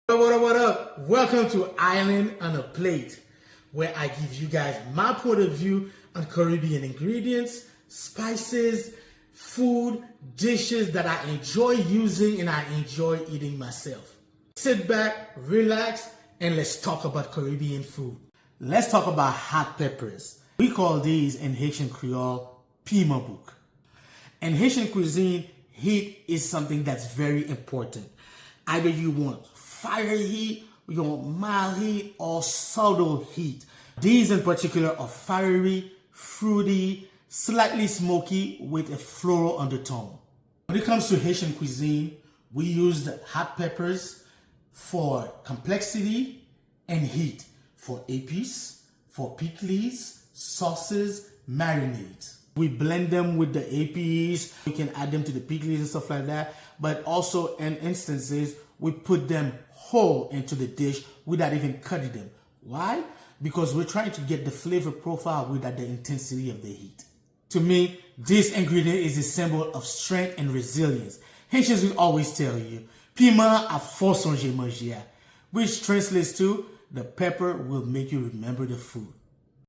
What up? Welcome to Island on a Plate, where I give you guys my point of view on Caribbean ingredients, spices, food, dishes that I enjoy using and I enjoy eating myself. Sit back, relax, and let's talk about Caribbean food. Let's talk about hot peppers. We call these in Haitian Creole Piman bouk. In Haitian cuisine, heat is something that's very important. Either you want fire heat, you want mild heat, or subtle heat. These in particular are fiery, fruity, slightly smoky with a floral undertone. When it comes to Haitian cuisine, we use the hot peppers for complexity and heat, for épices, for pickles, sauces, marinades. We blend them with the épices. We can add them to the pickles and stuff like that. But also in instances, we put them whole into the dish without even cutting them. Why? Because we're trying to get the flavor profile without the intensity of the heat. To me, this ingredient is a symbol of strength and resilience. Haitians will always tell you, Piman a sonje, which translates to, the pepper will make you remember the food.